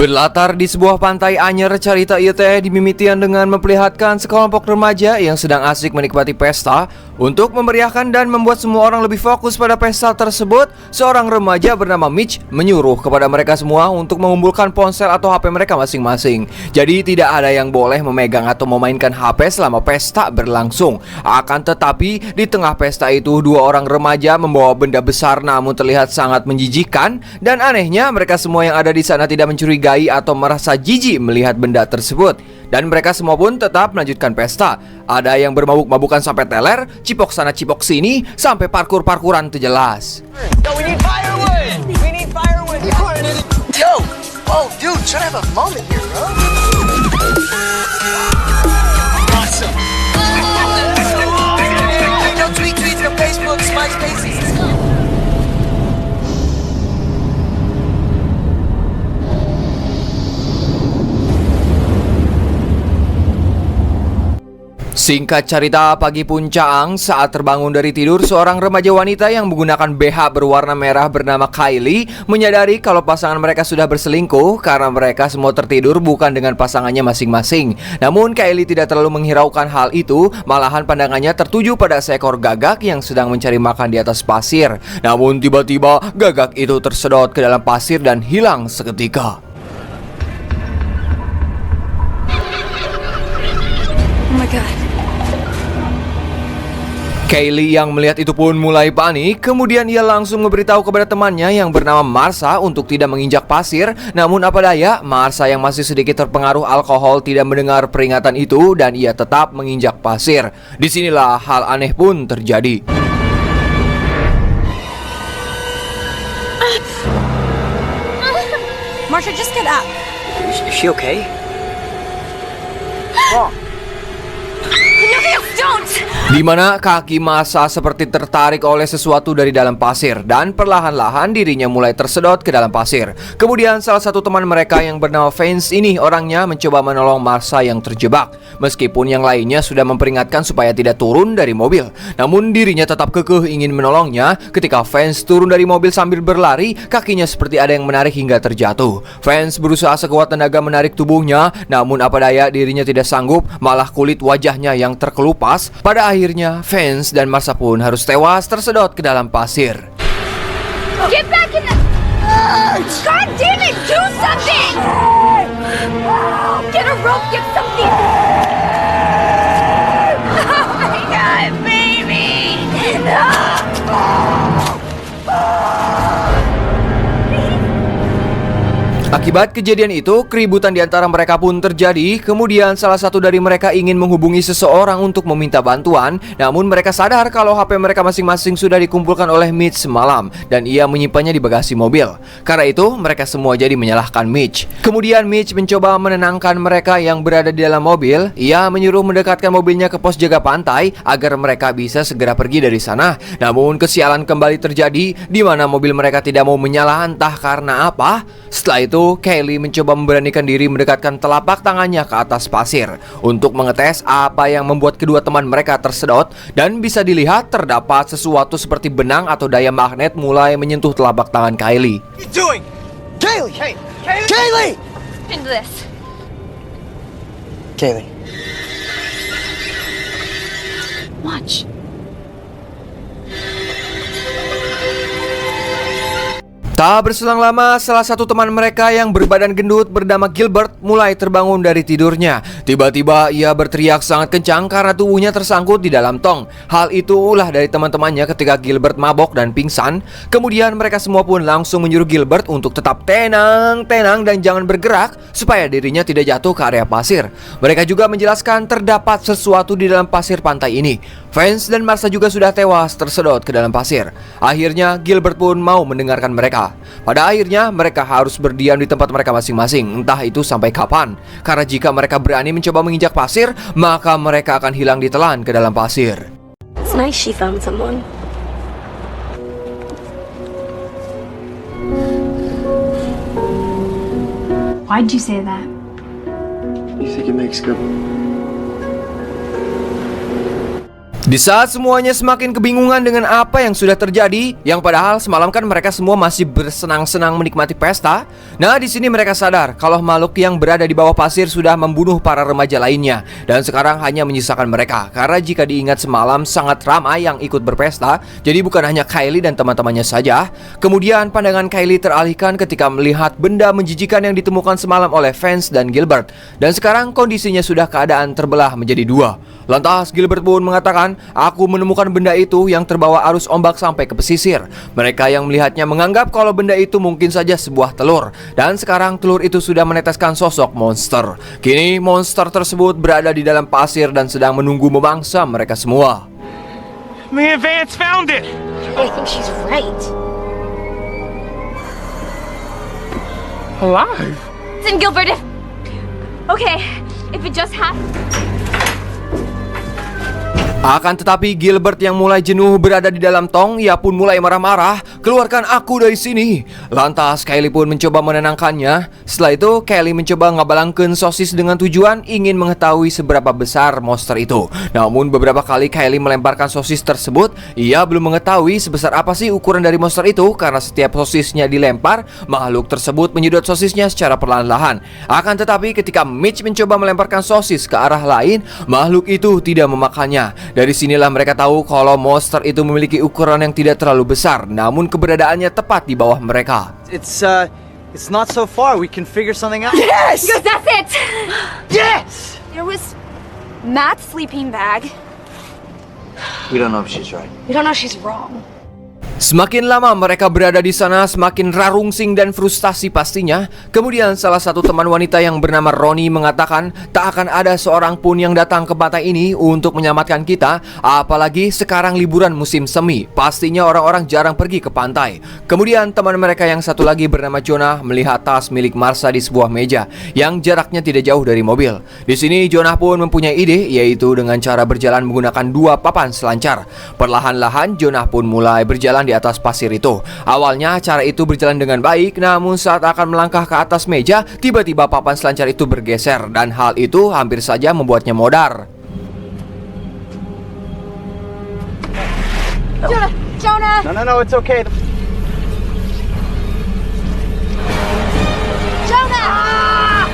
Berlatar di sebuah pantai anyar, cerita ieu teh dimimitian dengan memperlihatkan sekelompok remaja yang sedang asik menikmati pesta. Untuk memeriahkan dan membuat semua orang lebih fokus pada pesta tersebut, seorang remaja bernama Mitch menyuruh kepada mereka semua untuk mengumpulkan ponsel atau HP mereka masing-masing. Jadi tidak ada yang boleh memegang atau memainkan HP selama pesta berlangsung. Akan tetapi di tengah pesta itu, dua orang remaja membawa benda besar namun terlihat sangat menjijikkan. Dan anehnya mereka semua yang ada di sana tidak mencurigai atau merasa jijik melihat benda tersebut. Dan mereka semua pun tetap melanjutkan pesta. Ada yang bermabuk-mabukan sampai teler, cipok sana cipok sini, sampai parkur-parkuran terjelas. Yo, we need firewood! We need firewood! Yo! Oh, dude, should have a moment here, bro. Awesome! Yo, tweet to Facebook, MySpace. Singkat cerita, pagi puncak saat terbangun dari tidur, seorang remaja wanita yang menggunakan BH berwarna merah bernama Kylie menyadari kalau pasangan mereka sudah berselingkuh karena mereka semua tertidur bukan dengan pasangannya masing-masing. Namun Kylie tidak terlalu menghiraukan hal itu, malahan pandangannya tertuju pada seekor gagak yang sedang mencari makan di atas pasir. Namun tiba-tiba gagak itu tersedot ke dalam pasir dan hilang seketika. Oh my God. Kylie yang melihat itu pun mulai panik. Kemudian ia langsung memberitahu kepada temannya yang bernama Marsha untuk tidak menginjak pasir. Namun apa daya, Marsha yang masih sedikit terpengaruh alkohol tidak mendengar peringatan itu dan ia tetap menginjak pasir. Disinilah hal aneh pun terjadi. Marsha, just get up. Is she okay? No, don't! Di mana kaki Marsha seperti tertarik oleh sesuatu dari dalam pasir dan perlahan-lahan dirinya mulai tersedot ke dalam pasir. Kemudian salah satu teman mereka yang bernama Vance ini orangnya mencoba menolong Marsha yang terjebak. Meskipun yang lainnya sudah memperingatkan supaya tidak turun dari mobil, namun dirinya tetap kekeh ingin menolongnya. Ketika Vance turun dari mobil sambil berlari, kakinya seperti ada yang menarik hingga terjatuh. Vance berusaha sekuat tenaga menarik tubuhnya, namun apa daya dirinya tidak sanggup, malah kulit wajahnya yang terkelupas. Pada akhirnya, Vance dan Marsha pun harus tewas tersedot ke dalam pasir. Get back in the... God damn it, do something! Get a rope, get something! Oh my God, baby! Akibat kejadian itu, keributan di antara mereka pun terjadi. Kemudian salah satu dari mereka ingin menghubungi seseorang untuk meminta bantuan. Namun mereka sadar kalau HP mereka masing-masing sudah dikumpulkan oleh Mitch semalam dan ia menyimpannya di bagasi mobil. Karena itu, mereka semua jadi menyalahkan Mitch. Kemudian Mitch mencoba menenangkan mereka yang berada di dalam mobil. Ia menyuruh mendekatkan mobilnya ke pos jaga pantai agar mereka bisa segera pergi dari sana. Namun kesialan kembali terjadi di mana mobil mereka tidak mau menyala entah karena apa. Setelah itu, Kylie mencoba memberanikan diri mendekatkan telapak tangannya ke atas pasir untuk mengetes apa yang membuat kedua teman mereka tersedot, dan bisa dilihat terdapat sesuatu seperti benang atau daya magnet mulai menyentuh telapak tangan Kylie. What are you doing? Kaylee! Hey! Kaylee! Into this. Kaylee. Watch. Tak berselang lama, salah satu teman mereka yang berbadan gendut bernama Gilbert mulai terbangun dari tidurnya. Tiba-tiba ia berteriak sangat kencang karena tubuhnya tersangkut di dalam tong. Hal itu ulah dari teman-temannya ketika Gilbert mabok dan pingsan. Kemudian mereka semua pun langsung menyuruh Gilbert untuk tetap tenang dan jangan bergerak supaya dirinya tidak jatuh ke area pasir. Mereka juga menjelaskan terdapat sesuatu di dalam pasir pantai ini. Vance dan Marsha juga sudah tewas tersedot ke dalam pasir. Akhirnya Gilbert pun mau mendengarkan mereka. Pada akhirnya mereka harus berdiam di tempat mereka masing-masing, entah itu sampai kapan. Karena jika mereka berani mencoba menginjak pasir, maka mereka akan hilang ditelan ke dalam pasir. It's nice she found someone. Why'd you say that? You think it makes good? Di saat semuanya semakin kebingungan dengan apa yang sudah terjadi, yang padahal semalam kan mereka semua masih bersenang-senang menikmati pesta. Nah, di sini mereka sadar kalau makhluk yang berada di bawah pasir sudah membunuh para remaja lainnya dan sekarang hanya menyisakan mereka. Karena jika diingat semalam sangat ramai yang ikut berpesta, jadi bukan hanya Kylie dan teman-temannya saja. Kemudian pandangan Kylie teralihkan ketika melihat benda menjijikan yang ditemukan semalam oleh Vance dan Gilbert. Dan sekarang kondisinya sudah keadaan terbelah menjadi dua. Lantas Gilbert pun mengatakan, "Aku menemukan benda itu yang terbawa arus ombak sampai ke pesisir." Mereka yang melihatnya menganggap kalau benda itu mungkin saja sebuah telur. Dan sekarang telur itu sudah meneteskan sosok monster. Kini monster tersebut berada di dalam pasir dan sedang menunggu memangsa mereka semua. Me and Vance found it! I think she's right. Alive? Listen, Gilbert, if it just happened. Akan tetapi Gilbert yang mulai jenuh berada di dalam tong, ia pun mulai marah-marah, "Keluarkan aku dari sini." Lantas Kylie pun mencoba menenangkannya. Setelah itu Kylie mencoba ngabalangkeun sosis dengan tujuan ingin mengetahui seberapa besar monster itu. Namun beberapa kali Kylie melemparkan sosis tersebut, ia belum mengetahui sebesar apa sih ukuran dari monster itu karena setiap sosisnya dilempar, makhluk tersebut menyedot sosisnya secara perlahan-lahan. Akan tetapi ketika Mitch mencoba melemparkan sosis ke arah lain, makhluk itu tidak memakannya. Dari sinilah mereka tahu kalau monster itu memiliki ukuran yang tidak terlalu besar, namun keberadaannya tepat di bawah mereka. It's not so far. We can figure something out. Yes! Because that's it! Yes! There was Matt's sleeping bag. We don't know if she's right. We don't know she's wrong. Semakin lama mereka berada di sana, semakin rarungsing dan frustasi pastinya. Kemudian salah satu teman wanita yang bernama Ronnie mengatakan, "Tak akan ada seorang pun yang datang ke pantai ini untuk menyelamatkan kita, apalagi sekarang liburan musim semi. Pastinya orang-orang jarang pergi ke pantai." Kemudian teman mereka yang satu lagi bernama Jonah melihat tas milik Marsha di sebuah meja yang jaraknya tidak jauh dari mobil. Di sini Jonah pun mempunyai ide, yaitu dengan cara berjalan menggunakan dua papan selancar. Perlahan-lahan Jonah pun mulai berjalan di atas pasir itu. Awalnya cara itu berjalan dengan baik, namun saat akan melangkah ke atas meja, tiba-tiba papan selancar itu bergeser dan hal itu hampir saja membuatnya modar. Jonah! No, it's okay. Jonah!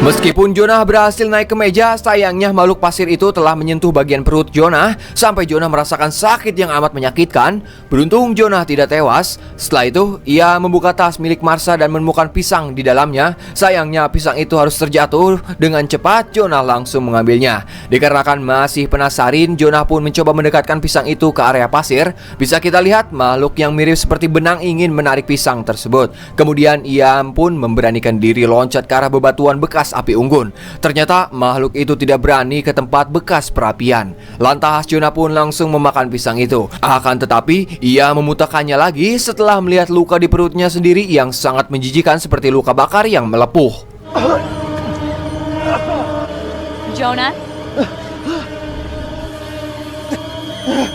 Meskipun Jonah berhasil naik ke meja, sayangnya makhluk pasir itu telah menyentuh bagian perut Jonah sampai Jonah merasakan sakit yang amat menyakitkan. Beruntung Jonah tidak tewas. Setelah itu, ia membuka tas milik Marsha dan menemukan pisang di dalamnya. Sayangnya pisang itu harus terjatuh. Dengan cepat, Jonah langsung mengambilnya. Dikarenakan masih penasaran, Jonah pun mencoba mendekatkan pisang itu ke area pasir. Bisa kita lihat makhluk yang mirip seperti benang ingin menarik pisang tersebut. Kemudian ia pun memberanikan diri loncat ke arah bebatuan bekas api unggun. Ternyata makhluk itu tidak berani ke tempat bekas perapian. Lantas Jonah pun langsung memakan pisang itu. Akan tetapi ia memutakannya lagi setelah melihat luka di perutnya sendiri yang sangat menjijikan seperti luka bakar yang melepuh. Jonah?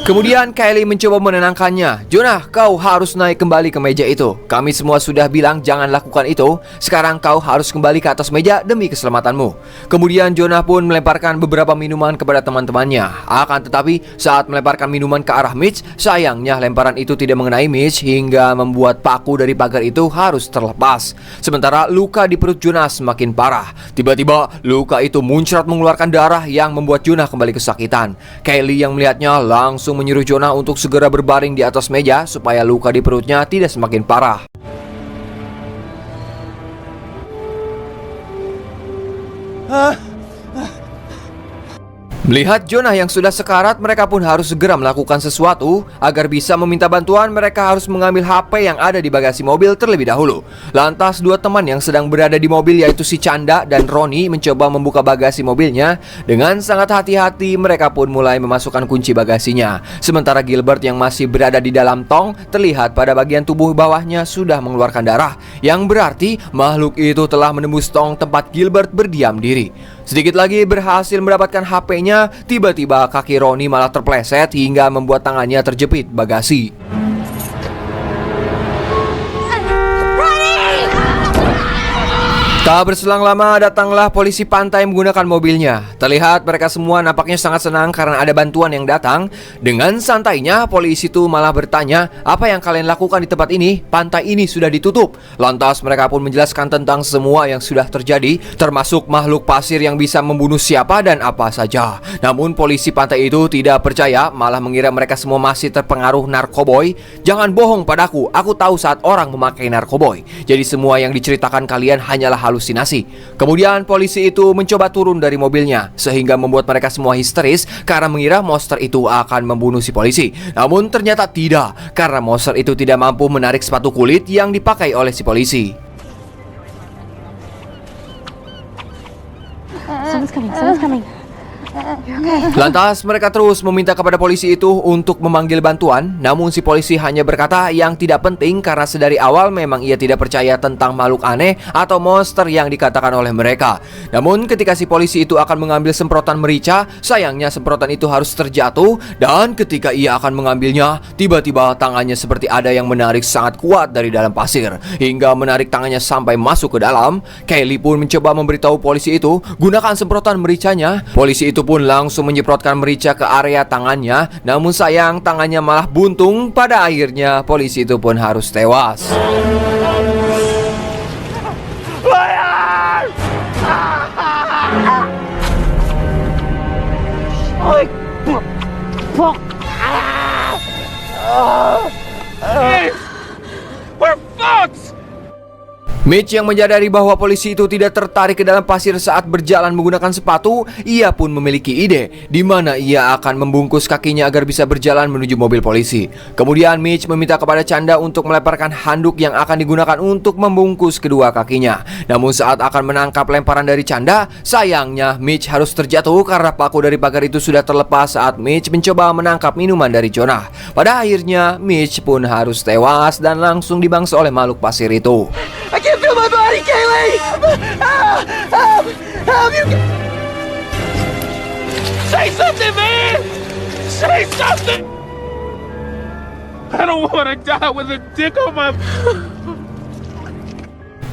Kemudian Kylie mencoba menenangkannya. "Jonah, kau harus naik kembali ke meja itu. Kami semua sudah bilang jangan lakukan itu. Sekarang kau harus kembali ke atas meja demi keselamatanmu." Kemudian Jonah pun melemparkan beberapa minuman kepada teman-temannya. Akan tetapi saat melemparkan minuman ke arah Mitch, sayangnya lemparan itu tidak mengenai Mitch hingga membuat paku dari pagar itu harus terlepas. Sementara luka di perut Jonah semakin parah. Tiba-tiba luka itu muncrat mengeluarkan darah yang membuat Jonah kembali kesakitan. Kylie yang melihatnya langsung menyuruh Jonah untuk segera berbaring di atas meja supaya luka di perutnya tidak semakin parah. Melihat Jonah yang sudah sekarat, mereka pun harus segera melakukan sesuatu. Agar bisa meminta bantuan, mereka harus mengambil HP yang ada di bagasi mobil terlebih dahulu. Lantas dua teman yang sedang berada di mobil, yaitu si Canda dan Ronnie, mencoba membuka bagasi mobilnya. Dengan sangat hati-hati, mereka pun mulai memasukkan kunci bagasinya. Sementara Gilbert yang masih berada di dalam tong, terlihat pada bagian tubuh bawahnya sudah mengeluarkan darah, yang berarti makhluk itu telah menembus tong tempat Gilbert berdiam diri. Sedikit lagi berhasil mendapatkan HP-nya, tiba-tiba kaki Ronnie malah terpleset hingga membuat tangannya terjepit bagasi. Tak berselang lama, datanglah polisi pantai menggunakan mobilnya. Terlihat mereka semua nampaknya sangat senang karena ada bantuan yang datang. Dengan santainya, polisi itu malah bertanya, "Apa yang kalian lakukan di tempat ini? Pantai ini sudah ditutup." Lantas mereka pun menjelaskan tentang semua yang sudah terjadi, termasuk makhluk pasir yang bisa membunuh siapa dan apa saja. Namun polisi pantai itu tidak percaya, malah mengira mereka semua masih terpengaruh narkoboy. "Jangan bohong padaku, aku tahu saat orang memakai narkoboy. Jadi semua yang diceritakan kalian hanyalah halusinasi." Kemudian polisi itu mencoba turun dari mobilnya, sehingga membuat mereka semua histeris karena mengira monster itu akan membunuh si polisi. Namun ternyata tidak, karena monster itu tidak mampu menarik sepatu kulit yang dipakai oleh si polisi. Someone's coming. Lantas mereka terus meminta kepada polisi itu untuk memanggil bantuan. Namun si polisi hanya berkata yang tidak penting karena sedari awal memang ia tidak percaya tentang makhluk aneh atau monster yang dikatakan oleh mereka. Namun ketika si polisi itu akan mengambil semprotan merica, sayangnya semprotan itu harus terjatuh. Dan ketika ia akan mengambilnya, tiba-tiba tangannya seperti ada yang menarik sangat kuat dari dalam pasir, hingga menarik tangannya sampai masuk ke dalam. Kaylee pun mencoba memberitahu polisi itu, "Gunakan semprotan mericanya." Polisi itu pun langsung menyemprotkan merica ke area tangannya. Namun sayang, tangannya malah buntung. Pada akhirnya polisi itu pun harus tewas. We're fucked! Mitch yang menyadari bahwa polisi itu tidak tertarik ke dalam pasir saat berjalan menggunakan sepatu, ia pun memiliki ide di mana ia akan membungkus kakinya agar bisa berjalan menuju mobil polisi. Kemudian Mitch meminta kepada Chanda untuk melemparkan handuk yang akan digunakan untuk membungkus kedua kakinya. Namun saat akan menangkap lemparan dari Chanda, sayangnya Mitch harus terjatuh karena paku dari pagar itu sudah terlepas saat Mitch mencoba menangkap minuman dari Jonah. Pada akhirnya Mitch pun harus tewas dan langsung dibangsa oleh makhluk pasir itu. I can't feel my body, Kaylee! Help you! Say something, man! Say something! I don't want to die with a dick on my...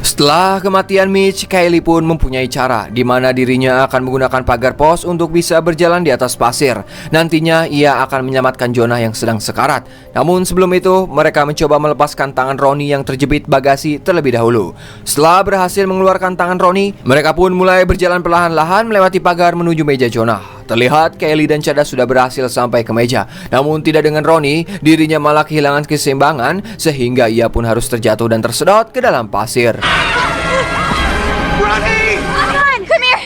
Setelah kematian Mitch, Kaylee pun mempunyai cara di mana dirinya akan menggunakan pagar pos untuk bisa berjalan di atas pasir. Nantinya ia akan menyelamatkan Jonah yang sedang sekarat. Namun sebelum itu, mereka mencoba melepaskan tangan Ronnie yang terjepit bagasi terlebih dahulu. Setelah berhasil mengeluarkan tangan Ronnie, mereka pun mulai berjalan perlahan-lahan melewati pagar menuju meja Jonah. Terlihat Kaylee dan Chanda sudah berhasil sampai ke meja. Namun tidak dengan Ronnie, dirinya malah kehilangan keseimbangan sehingga ia pun harus terjatuh dan tersedot ke dalam pasir. Ronnie! Come on, come here.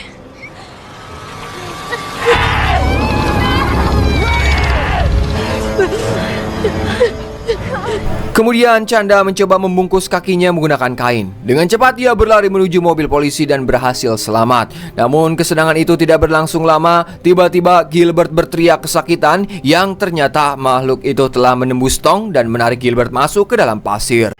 Kemudian Chanda mencoba membungkus kakinya menggunakan kain. Dengan cepat ia berlari menuju mobil polisi dan berhasil selamat. Namun kesenangan itu tidak berlangsung lama. Tiba-tiba Gilbert berteriak kesakitan yang ternyata makhluk itu telah menembus tong dan menarik Gilbert masuk ke dalam pasir.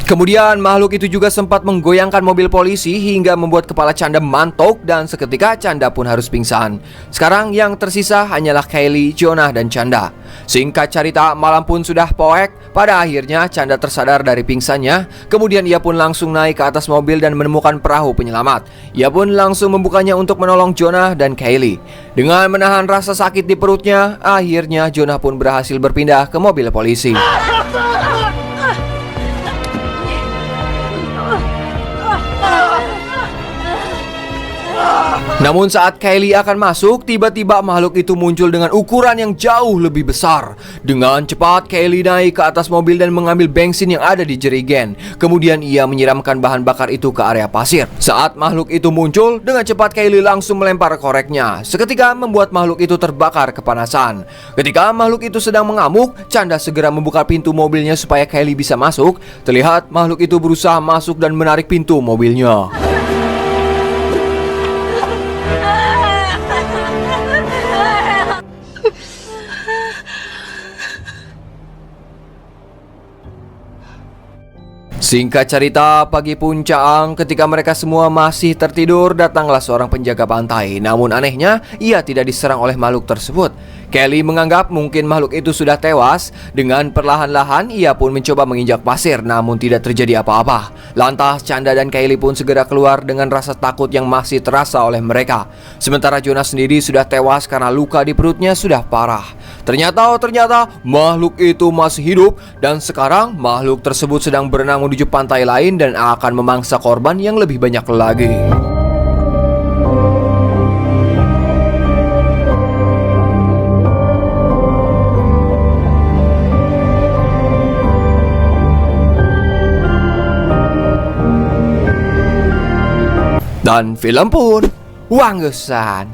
Kemudian makhluk itu juga sempat menggoyangkan mobil polisi hingga membuat kepala Chanda mantok dan seketika Chanda pun harus pingsan. Sekarang yang tersisa hanyalah Kaylee, Jonah, dan Chanda. Singkat cerita, malam pun sudah poek. Pada akhirnya Chanda tersadar dari pingsannya. Kemudian ia pun langsung naik ke atas mobil dan menemukan perahu penyelamat. Ia pun langsung membukanya untuk menolong Jonah dan Kaylee. Dengan menahan rasa sakit di perutnya, akhirnya Jonah pun berhasil berpindah ke mobil polisi. Namun saat Kaylee akan masuk, tiba-tiba makhluk itu muncul dengan ukuran yang jauh lebih besar. Dengan cepat Kaylee naik ke atas mobil dan mengambil bensin yang ada di jerigen. Kemudian ia menyiramkan bahan bakar itu ke area pasir. Saat makhluk itu muncul, dengan cepat Kaylee langsung melempar koreknya. Seketika membuat makhluk itu terbakar kepanasan. Ketika makhluk itu sedang mengamuk, Chanda segera membuka pintu mobilnya supaya Kaylee bisa masuk. Terlihat makhluk itu berusaha masuk dan menarik pintu mobilnya. Singkat cerita, pagi puncak ketika mereka semua masih tertidur, datanglah seorang penjaga pantai. Namun anehnya, ia tidak diserang oleh makhluk tersebut. Kelly menganggap mungkin makhluk itu sudah tewas. Dengan perlahan-lahan, ia pun mencoba menginjak pasir, namun tidak terjadi apa-apa. Lantas, Chanda dan Kylie pun segera keluar dengan rasa takut yang masih terasa oleh mereka. Sementara Jonas sendiri sudah tewas karena luka di perutnya sudah parah. Ternyata makhluk itu masih hidup, dan sekarang makhluk tersebut sedang berenang menuju pantai lain dan akan memangsa korban yang lebih banyak lagi. Dan film pun wanggesan.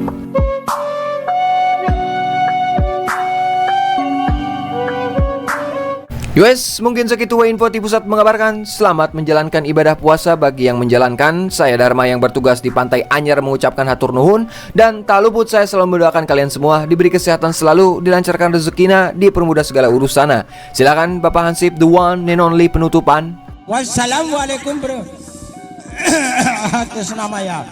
Guys, mungkin segitu info di pusat mengabarkan. Selamat menjalankan ibadah puasa bagi yang menjalankan. Saya Dharma yang bertugas di Pantai Anyar mengucapkan hatur nuhun. Dan tak luput saya selalu mendoakan kalian semua diberi kesehatan selalu, dilancarkan rezekinya, dipermudah segala urusannya. Silakan Bapak Hansip, the one and only penutupan. Wassalamualaikum bro. Atas nama ya.